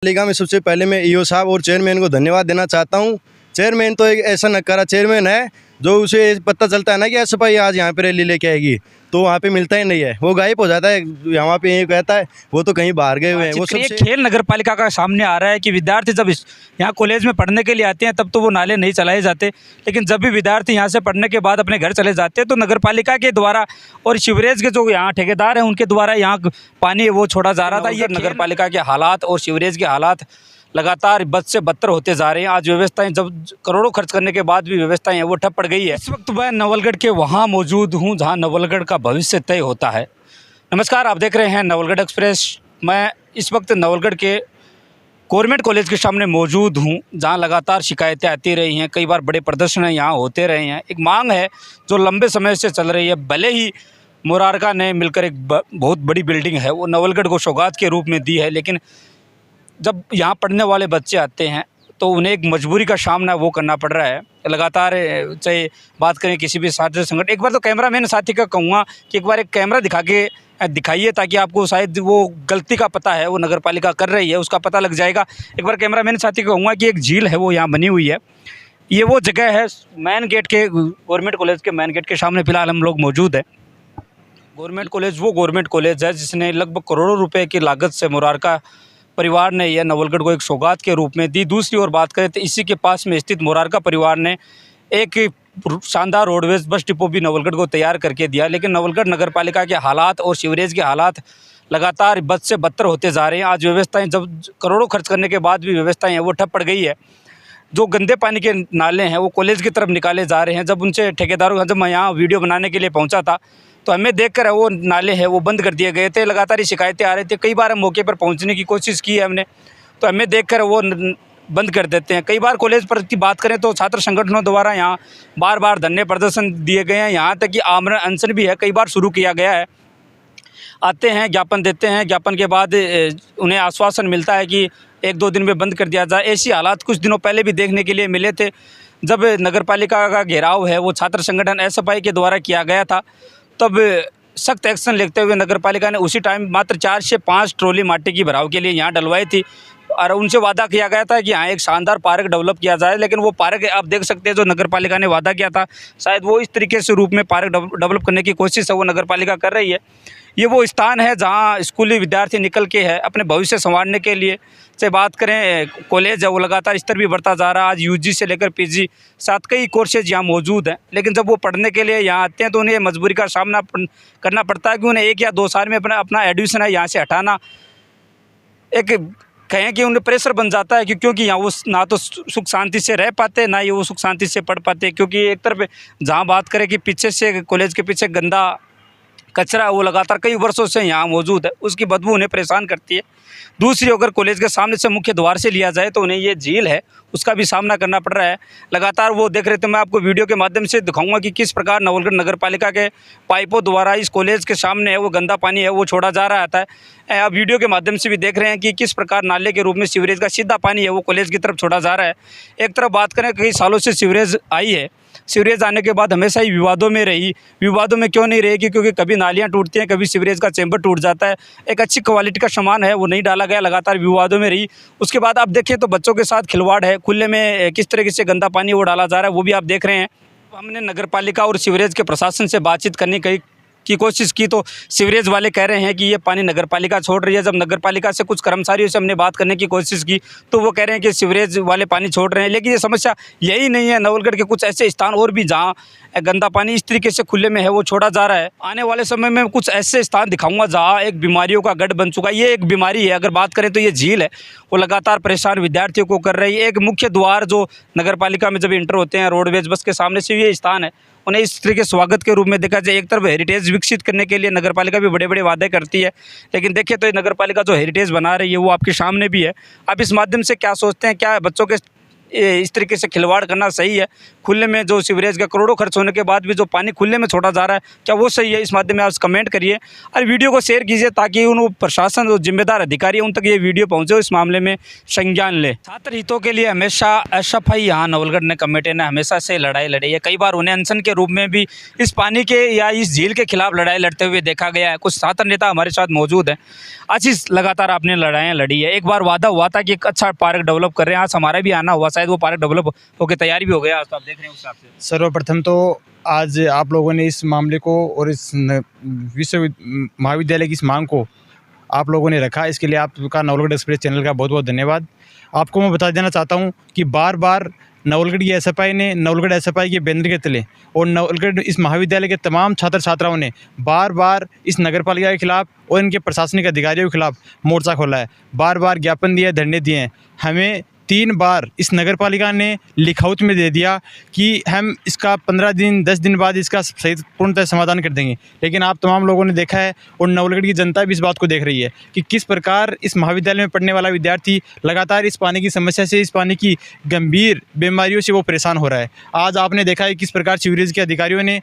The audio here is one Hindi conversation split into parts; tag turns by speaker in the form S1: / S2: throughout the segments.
S1: पालिका में सबसे पहले मैं ईओ साहब और चेयरमैन को धन्यवाद देना चाहता हूँ। चेयरमैन तो एक ऐसा नकारा चेयरमैन है जो उसे पता चलता है ना कि एसएफआई आज यहाँ पे रैली लेके आएगी तो वहाँ पे मिलता ही नहीं है, वो गायब हो जाता है। यहाँ पे ये कहता है वो तो कहीं बाहर गए हुए हैं। वो सबसे
S2: खेल नगर पालिका का सामने आ रहा है कि विद्यार्थी जब यहाँ कॉलेज में पढ़ने के लिए आते हैं तब तो वो नाले नहीं चलाए जाते, लेकिन जब भी विद्यार्थी यहाँ से पढ़ने के बाद अपने घर चले जाते हैं तो नगर पालिका के द्वारा और सीवरेज के जो यहाँ ठेकेदार हैं उनके द्वारा यहाँ पानी वो छोड़ा जा रहा था। ये नगर पालिका के हालात और सीवरेज के हालात लगातार बद से बदतर होते जा रहे हैं। आज व्यवस्थाएं जब करोड़ों खर्च करने के बाद भी व्यवस्थाएं हैं वो ठप पड़ गई है। इस वक्त मैं नवलगढ़ के वहाँ मौजूद हूँ जहाँ नवलगढ़ का भविष्य तय होता है। नमस्कार, आप देख रहे हैं नवलगढ़ एक्सप्रेस। मैं इस वक्त नवलगढ़ के गवर्नमेंट कॉलेज के सामने मौजूद हूँ जहाँ लगातार शिकायतें आती रही हैं, कई बार बड़े प्रदर्शन यहाँ होते रहे हैं। एक मांग है जो लंबे समय से चल रही है। भले ही मुरारका ने मिलकर एक बहुत बड़ी बिल्डिंग है वो नवलगढ़ को सौगात के रूप में दी है, लेकिन जब यहाँ पढ़ने वाले बच्चे आते हैं तो उन्हें एक मजबूरी का सामना वो करना पड़ रहा है। लगातार चाहे बात करें किसी भी साथी संगठन, एक बार तो कैमरामैन साथी का कहूँगा कि एक बार एक कैमरा दिखाइए ताकि आपको शायद वो गलती का पता है वो नगर पालिका कर रही है उसका पता लग जाएगा। एक बार कैमरामैन साथी को कहूँगा कि एक झील है वो यहाँ बनी हुई है। ये वो जगह है मेन गेट के, गवर्नमेंट कॉलेज के मेन गेट के सामने फ़िलहाल हम लोग मौजूद हैं। गवर्नमेंट कॉलेज है जिसने लगभग करोड़ों रुपये की लागत से मुरारका परिवार ने यह नवलगढ़ को एक सौगात के रूप में दी। दूसरी ओर बात करें तो इसी के पास में स्थित मुरारका परिवार ने एक शानदार रोडवेज बस डिपो भी नवलगढ़ को तैयार करके दिया, लेकिन नवलगढ़ नगर पालिका के हालात और सीवरेज के हालात लगातार बद से बदतर होते जा रहे हैं। आज व्यवस्थाएं जब करोड़ों खर्च करने के बाद भी व्यवस्थाएं हैं वो ठप पड़ गई है। जो गंदे पानी के नाले हैं वो कॉलेज की तरफ निकाले जा रहे हैं। जब उनसे ठेकेदारों, जब मैं यहाँ वीडियो बनाने के लिए पहुँचा था तो हमें देखकर वो नाले हैं वो बंद कर दिए गए थे। लगातार ही शिकायतें आ रही थी। कई बार हम मौके पर पहुंचने की कोशिश की है हमने, तो हमें देखकर वो बंद कर देते हैं। कई बार कॉलेज पर की बात करें तो छात्र संगठनों द्वारा यहाँ बार बार धरने प्रदर्शन दिए गए हैं। यहाँ तक कि आमरण अनशन भी है, कई बार शुरू किया गया है। आते हैं, ज्ञापन देते हैं, ज्ञापन के बाद उन्हें आश्वासन मिलता है कि 1-2 दिन में बंद कर दिया जाए। ऐसी हालात कुछ दिनों पहले भी देखने के लिए मिले थे जब नगर पालिका का घेराव है वो छात्र संगठन एसएफआई के द्वारा किया गया था। तब सख्त एक्शन लेते हुए नगर पालिका ने उसी टाइम मात्र 4 से 5 ट्रॉली माटी की भराव के लिए यहाँ डलवाई थी और उनसे वादा किया गया था कि यहाँ एक शानदार पार्क डेवलप किया जाए। लेकिन वो पार्क आप देख सकते हैं जो नगर पालिका ने वादा किया था शायद वो इस तरीके से रूप में पार्क डेवलप करने की कोशिश है वो नगर पालिका कर रही है। ये वो स्थान है जहाँ स्कूली विद्यार्थी निकल के है अपने भविष्य संवारने के लिए। से बात करें कॉलेज है वो लगातार स्तर भी बढ़ता जा रहा है। आज यूजी से लेकर पीजी साथ कई कोर्सेज यहाँ मौजूद हैं, लेकिन जब वो पढ़ने के लिए यहाँ आते हैं तो उन्हें मजबूरी का सामना करना पड़ता है कि उन्हें 1 या 2 साल में अपना एडमिशन है यहाँ से हटाना एक कहें कि उन्हें प्रेशर बन जाता है क्योंकि यहाँ वो ना तो सुख शांति से रह पाते ना ही वो सुख शांति से पढ़ पाते। क्योंकि एक तरफ जहाँ बात करें कि पीछे से कॉलेज के पीछे गंदा कचरा वो लगातार कई वर्षों से यहाँ मौजूद है, उसकी बदबू उन्हें परेशान करती है। दूसरी अगर कॉलेज के सामने से मुख्य द्वार से लिया जाए तो उन्हें ये झील है उसका भी सामना करना पड़ रहा है। लगातार वो देख रहे थे, मैं आपको वीडियो के माध्यम से दिखाऊंगा कि किस प्रकार नवलगढ़ नगर पालिका के पाइपों द्वारा इस कॉलेज के सामने है वो गंदा पानी है वो छोड़ा जा रहा था। आप वीडियो के माध्यम से भी देख रहे हैं कि किस प्रकार नाले के रूप में सीवरेज का सीधा पानी है वो कॉलेज की तरफ छोड़ा जा रहा है। एक तरफ बात करें कई सालों से सीवरेज आई है, सीवरेज आने के बाद हमेशा ही विवादों में रही। विवादों में क्यों नहीं रहेगी? क्योंकि कभी नालियाँ टूटती हैं, कभी सीवरेज का चैम्बर टूट जाता है। एक अच्छी क्वालिटी का सामान है वो नहीं डाला गया, लगातार विवादों में रही। उसके बाद आप देखें तो बच्चों के साथ खिलवाड़ है, खुले में किस तरीके से गंदा पानी वो डाला जा रहा है वो भी आप देख रहे हैं। हमने नगर पालिका और सीवरेज के प्रशासन से बातचीत करने की कोशिश की तो सीवरेज वाले कह रहे हैं कि ये पानी नगर पालिका छोड़ रही है। जब नगर पालिका से कुछ कर्मचारियों से हमने बात करने की कोशिश की तो वो कह रहे हैं कि सीवरेज वाले पानी छोड़ रहे हैं। लेकिन ये समस्या यही नहीं है, नवलगढ़ के कुछ ऐसे स्थान और भी जहाँ गंदा पानी इस तरीके से खुले में है वो छोड़ा जा रहा है। आने वाले समय में कुछ ऐसे स्थान दिखाऊंगा जहाँ एक बीमारियों का गढ़ बन चुका है। ये एक बीमारी है। अगर बात करें तो ये झील है वो लगातार परेशान विद्यार्थियों को कर रही है। एक मुख्य द्वार जो नगर पालिका में जब इंटर होते हैं रोडवेज बस के सामने से ये स्थान है, उन्हें इस तरीके स्वागत के रूप में देखा जाए। एक तरफ हेरिटेज विकसित करने के लिए नगर पालिका भी बड़े बड़े वादे करती है, लेकिन देखिए तो नगर पालिका जो हेरिटेज बना रही है वो आपके सामने भी है। आप इस माध्यम से क्या सोचते हैं, क्या बच्चों के इस तरीके से खिलवाड़ करना सही है? खुले में जो सीवरेज का करोड़ों खर्च होने के बाद भी जो पानी खुले में छोड़ा जा रहा है, क्या वो सही है? इस माध्यम में आप कमेंट करिए और वीडियो को शेयर कीजिए ताकि उन प्रशासन जो जिम्मेदार अधिकारी है उन तक ये वीडियो पहुँचे, इस मामले में संज्ञान ले। छात्र हितों के लिए हमेशा एसएफआई यहाँ नवलगढ़ कमेटी ने हमेशा से लड़ाई लड़ी है। कई बार उन्हें अनशन के रूप में भी इस पानी के या इस झील के खिलाफ लड़ाई लड़ते हुए देखा गया है। कुछ छात्र नेता हमारे साथ मौजूद हैं। आज इस लगातार आपने लड़ाइयाँ लड़ी है, एक बार वादा हुआ था कि एक अच्छा पार्क डेवलप कर रहे हैं, आज हमारा भी आना हुआ, शायद वो पार्क डेवलप होकर तैयारी भी हो गया, आज तो आप देख रहे हैं उस हिसाब से।
S3: सर्वप्रथम तो आज आप लोगों ने इस मामले को और इस महाविद्यालय की इस मांग को आप लोगों ने रखा, इसके लिए आपका नवलगढ़ एक्सप्रेस चैनल का बहुत बहुत धन्यवाद। आपको मैं बता देना चाहता हूं कि बार बार नवलगढ़ की एसएफआई ने, नवलगढ़ एसएफआई के बैनर के तले और नवलगढ़ इस महाविद्यालय के तमाम छात्र छात्राओं ने बार बार इस नगरपालिका के खिलाफ और इनके प्रशासनिक अधिकारियों के खिलाफ मोर्चा खोला है, बार बार ज्ञापन दिए, धरने दिए हैं। हमें 3 बार इस नगरपालिका ने लिखावट में दे दिया कि हम इसका 15 दिन 10 दिन बाद इसका सही पूर्णतः समाधान कर देंगे, लेकिन आप तमाम लोगों ने देखा है और नवलगढ़ की जनता भी इस बात को देख रही है कि किस प्रकार इस महाविद्यालय में पढ़ने वाला विद्यार्थी लगातार इस पानी की समस्या से, इस पानी की गंभीर बीमारियों से वो परेशान हो रहा है। आज आपने देखा है किस प्रकार सीवरेज के अधिकारियों ने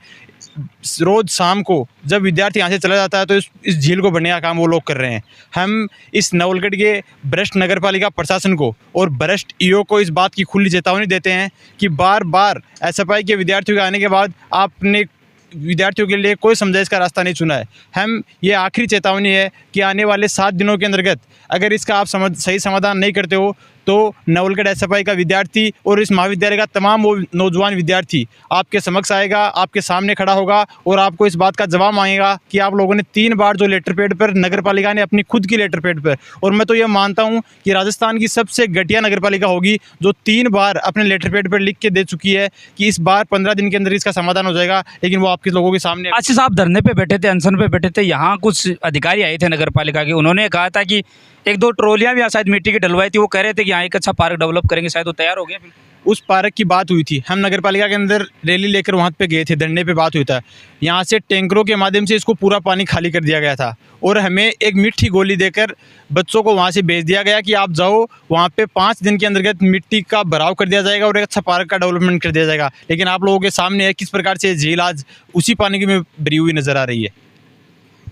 S3: रोज़ शाम को जब विद्यार्थी यहाँ से चला जाता है तो इस झील को भरने का काम वो लोग कर रहे हैं। हम इस नवलगढ़ के भ्रष्ट नगरपालिका प्रशासन को और भ्रष्ट ईओ को इस बात की खुली चेतावनी देते हैं कि बार बार एसएफआई के विद्यार्थियों के आने के बाद आपने विद्यार्थियों के लिए कोई समझाइश का रास्ता नहीं चुना है। हम ये आखिरी चेतावनी है कि आने वाले 7 दिनों के अंतर्गत अगर इसका आप सही समाधान नहीं करते हो तो नवलगढ़ एसएफआई का विद्यार्थी और इस महाविद्यालय का तमाम वो नौजवान विद्यार्थी आपके समक्ष आएगा, आपके सामने खड़ा होगा और आपको इस बात का जवाब मांगेगा कि आप लोगों ने 3 बार जो लेटर पैड पर नगरपालिका ने अपनी खुद की लेटर पैड पर, और मैं तो ये मानता हूँ कि राजस्थान की सबसे घटिया नगरपालिका होगी जो 3 बार अपने लेटर पैड पर लिख के दे चुकी है कि इस बार 15 दिन के अंदर इसका समाधान हो जाएगा, लेकिन वो आपके लोगों के सामने।
S2: आशीष, आप धरने पे बैठे थे, अनशन पे बैठे थे, यहाँ कुछ अधिकारी आए थे नगरपालिका के, उन्होंने कहा था कि 1-2 ट्रॉलियाँ भी शायद मिट्टी की डलवाई थी, वो कह रहे थे कि यहाँ एक अच्छा पार्क डेवलप करेंगे, शायद वो तैयार हो गया।
S3: उस पार्क की बात हुई थी, हम नगरपालिका के अंदर रैली लेकर वहाँ पे गए थे, धरने पे बात हुई था, यहाँ से टैंकरों के माध्यम से इसको पूरा पानी खाली कर दिया गया था और हमें एक मीठी गोली देकर बच्चों को वहाँ से भेज दिया गया कि आप जाओ वहाँ पे 5 दिन के अंतर्गत मिट्टी का भराव कर दिया जाएगा और एक अच्छा पार्क का डेवलपमेंट कर दिया जाएगा। लेकिन आप लोगों के सामने है किस प्रकार से झील आज उसी पानी में भरी हुई नजर आ रही है।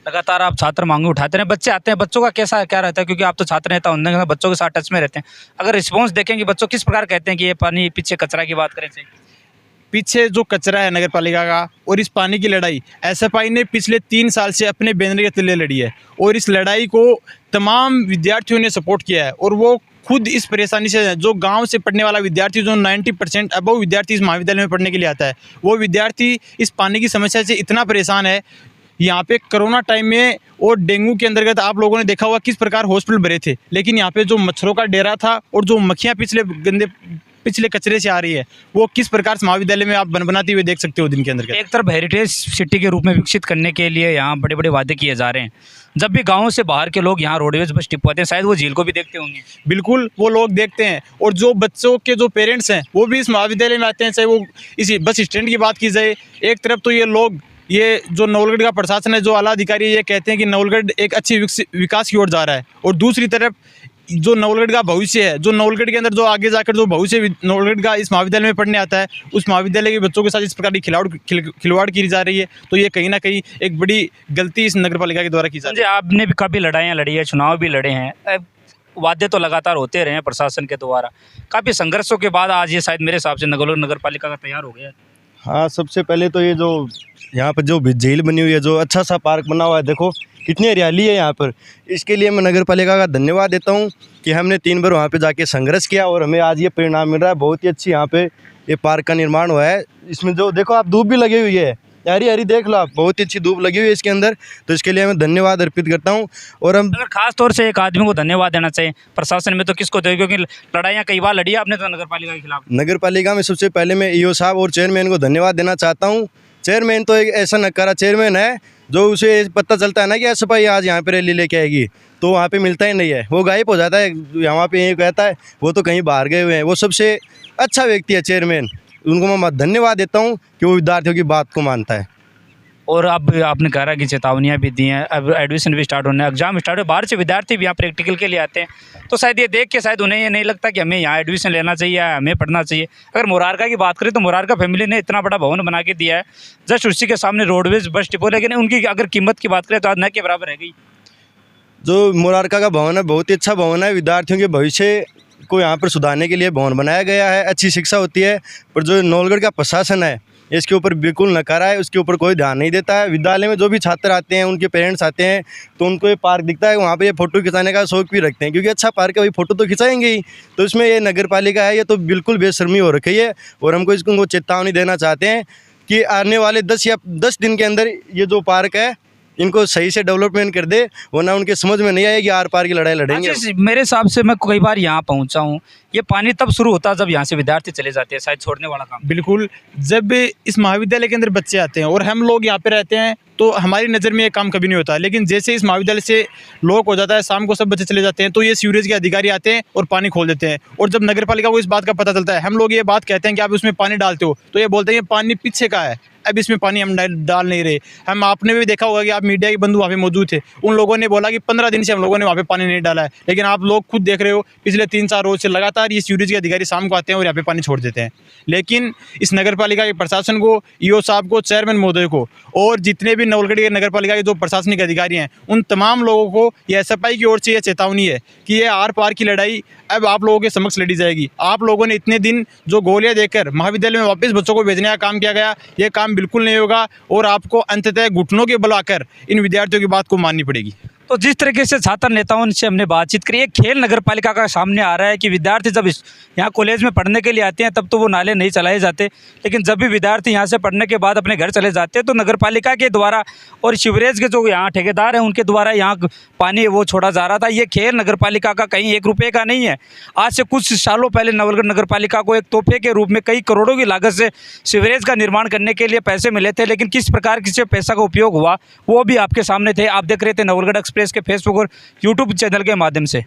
S2: लगातार आप छात्र मांगे उठाते हैं, बच्चे आते हैं, बच्चों का कैसा क्या रहता है, क्योंकि आप तो छात्र नेता होने बच्चों के साथ टच में रहते हैं, अगर रिस्पॉन्स देखेंगे बच्चों किस प्रकार कहते हैं कि ये पानी पीछे कचरा की बात करें,
S3: पीछे जो कचरा है नगरपालिका का और इस पानी की लड़ाई एसएफआई ने पिछले 3 साल से अपने बैनर के तले लड़ी है और इस लड़ाई को तमाम विद्यार्थियों ने सपोर्ट किया है और वो खुद इस परेशानी से, जो गांव से पढ़ने वाला विद्यार्थी, जो 90% अबव विद्यार्थी इस महाविद्यालय में पढ़ने के लिए आता है, वो विद्यार्थी इस पानी की समस्या से इतना परेशान है। यहाँ पे कोरोना टाइम में और डेंगू के अंतर्गत आप लोगों ने देखा होगा किस प्रकार हॉस्पिटल भरे थे, लेकिन यहाँ पे जो मच्छरों का डेरा था और जो मक्खियाँ पिछले कचरे से आ रही है वो किस प्रकार से महाविद्यालय में आप बनाते हुए देख सकते हो दिन के अंदर।
S2: एक तरफ हेरिटेज सिटी के रूप में विकसित करने के लिए यहाँ बड़े बड़े वादे किए जा रहे हैं, जब भी गाँव से बाहर के लोग यहाँ रोडवेज बस टिपवाते हैं, शायद वो झील को भी देखते होंगे।
S3: बिल्कुल, वो लोग देखते हैं और जो बच्चों के जो पेरेंट्स हैं वो भी इस महाविद्यालय में आते हैं, चाहे वो इसी बस स्टैंड की बात की जाए। एक तरफ तो ये लोग, ये जो नवलगढ़ का प्रशासन है, जो आला अधिकारी, ये कहते हैं कि नवलगढ़ एक अच्छी विकास की ओर जा रहा है, और दूसरी तरफ जो नवलगढ़ का भविष्य है, जो नवलगढ़ के अंदर जो आगे जाकर जो भविष्य नवलगढ़ का इस महाविद्यालय में पढ़ने आता है, उस महाविद्यालय के बच्चों के साथ इस प्रकार की खिलवाड़ की जा रही है, तो ये कहीं ना कहीं एक बड़ी गलती इस नगरपालिका के द्वारा की जा रही है।
S2: आपने भी काफ़ी लड़ाइयाँ लड़ी है, चुनाव भी लड़े हैं, वादे तो लगातार होते रहे हैं प्रशासन के द्वारा, काफ़ी संघर्षों के बाद आज ये शायद मेरे हिसाब से नगरपालिका का तैयार हो गया है।
S1: हाँ, सबसे पहले तो ये जो यहाँ पर जो झील बनी हुई है, जो अच्छा सा पार्क बना हुआ है, देखो कितनी हरियाली है यहाँ पर, इसके लिए मैं नगरपालिका का धन्यवाद देता हूँ कि हमने 3 बार वहाँ पे जाके संघर्ष किया और हमें आज ये परिणाम मिल रहा है। बहुत ही अच्छी यहाँ पे ये पार्क का निर्माण हुआ है। इसमें जो देखो आप धूप भी लगी हुई है, हरी हरी देख लो आप, बहुत ही अच्छी धूप लगी हुई है इसके अंदर, तो इसके लिए मैं धन्यवाद अर्पित करता हूँ। और हम
S2: अगर खास तौर से एक आदमी को धन्यवाद देना चाहिए प्रशासन में, तो किसको दें, क्योंकि लड़ाइयाँ कई बार लड़ी है आपने तो नगरपालिका के खिलाफ।
S1: नगरपालिका में सबसे पहले मैं ईओ साहब और चेयरमैन को धन्यवाद देना चाहता हूँ। चेयरमैन तो एक ऐसा नकारा चेयरमैन है जो उसे पता चलता है ना कि एसएफआई आज यहाँ पे रैली लेके आएगी तो वहाँ पे मिलता ही नहीं है, वो गायब हो जाता है, यहाँ पे ये कहता है वो तो कहीं बाहर गए हुए हैं। वो सबसे अच्छा व्यक्ति है चेयरमैन, उनको मैं धन्यवाद देता हूँ कि वो विद्यार्थियों की बात को मानता है।
S2: और अब आपने कहा कि चेतावनियाँ भी दी हैं, अब एडमिशन भी स्टार्ट होने, एग्जाम स्टार्ट हो, बाहर से विद्यार्थी भी यहाँ प्रैक्टिकल के लिए आते हैं, तो शायद ये देख के शायद उन्हें ये नहीं लगता कि हमें यहाँ एडमिशन लेना चाहिए या हमें पढ़ना चाहिए। अगर मुरारका की बात करें तो मुरारका फैमिली ने इतना बड़ा भवन बना के दिया है, जस्ट उसी के सामने रोडवेज बस डिपो, लेकिन उनकी अगर कीमत की बात करें तो आज न के बराबर रह गई।
S1: जो मुरारका का भवन है बहुत ही अच्छा भवन है, विद्यार्थियों के भविष्य को यहाँ पर सुधारने के लिए भवन बनाया गया है, अच्छी शिक्षा होती है। पर जो नवलगढ़ का प्रशासन है इसके ऊपर बिल्कुल नकारा है, उसके ऊपर कोई ध्यान नहीं देता है। विद्यालय में जो भी छात्र आते हैं, उनके पेरेंट्स आते हैं तो उनको ये पार्क दिखता है, वहाँ पे ये फ़ोटो खिंचाने का शौक भी रखते हैं, क्योंकि अच्छा पार्क है, वही फ़ोटो तो खिंचाएंगे ही। तो इसमें ये नगर पालिका है, ये तो बिल्कुल बेशर्मी हो रखी है। और हमको इसको चेतावनी देना चाहते हैं कि आने वाले 10 दिन के अंदर ये जो पार्क है इनको सही से डेवलपमेंट कर दे, वरना उनके समझ में नहीं आएगी, आर पार की लड़ाई लड़ेंगे।
S2: अच्छा, मेरे हिसाब से मैं कई बार यहाँ पहुँचा हूँ, ये पानी तब शुरू होता है जब यहाँ से विद्यार्थी चले जाते हैं, शायद छोड़ने वाला काम।
S3: बिल्कुल, जब इस महाविद्यालय के अंदर बच्चे आते हैं और हम लोग यहाँ पे रहते हैं तो हमारी नज़र में ये काम कभी नहीं होता, लेकिन जैसे इस महाविद्यालय से लॉक हो जाता है, शाम को सब बच्चे चले जाते हैं, तो ये सीवरेज के अधिकारी आते हैं और पानी खोल देते हैं। और जब नगर पालिका को इस बात का पता चलता है, हम लोग ये बात कहते हैं कि आप उसमें पानी डालते हो, तो ये बोलते हैं ये पानी पीछे का है, अब इसमें पानी हम डाल नहीं रहे। हम आपने भी देखा होगा कि आप मीडिया के बंधु वहाँ पे मौजूद थे, उन लोगों ने बोला कि 15 दिन से हम लोगों ने वहाँ पे पानी नहीं डाला है, लेकिन आप लोग खुद देख रहे हो पिछले 3-4 रोज से लगातार ये सीवरेज के अधिकारी शाम को आते हैं और यहाँ पे पानी छोड़ देते हैं। लेकिन इस नगर पालिका के प्रशासन को, ईओ साहब को, चेयरमैन महोदय को और जितने भी नवलगढ़ के नगर पालिका के जो प्रशासनिक अधिकारी हैं, उन तमाम लोगों को ये एसएफआई की ओर से यह चेतावनी है कि ये आर पार की लड़ाई अब आप लोगों के समक्ष लड़ी जाएगी। आप लोगों ने इतने दिन जो गोलियां देकर महाविद्यालय में वापस बच्चों को भेजने का काम किया गया, ये काम बिल्कुल नहीं होगा और आपको अंततः घुटनों के बल आकर इन विद्यार्थियों की बात को माननी पड़ेगी।
S2: तो जिस तरीके से छात्र नेताओं से हमने बातचीत करी, एक खेल नगर पालिका का सामने आ रहा है कि विद्यार्थी जब यहाँ कॉलेज में पढ़ने के लिए आते हैं तब तो वो नाले नहीं चलाए जाते, लेकिन जब भी विद्यार्थी यहाँ से पढ़ने के बाद अपने घर चले जाते हैं तो नगर पालिका के द्वारा और सीवरेज के जो यहाँ ठेकेदार हैं उनके द्वारा यहाँ पानी वो छोड़ा जा रहा था। ये खेल नगर पालिका का कहीं 1 रुपये का नहीं है। आज से कुछ सालों पहले नवलगढ़ नगर पालिका को एक तोहफे के रूप में कई करोड़ों की लागत से सीवरेज का निर्माण करने के लिए पैसे मिले थे, लेकिन किस प्रकार से पैसा का उपयोग हुआ वो भी आपके सामने थे। आप देख रहे थे नवलगढ़ एक्सप्रेस के फेसबुक और यूट्यूब चैनल के माध्यम से।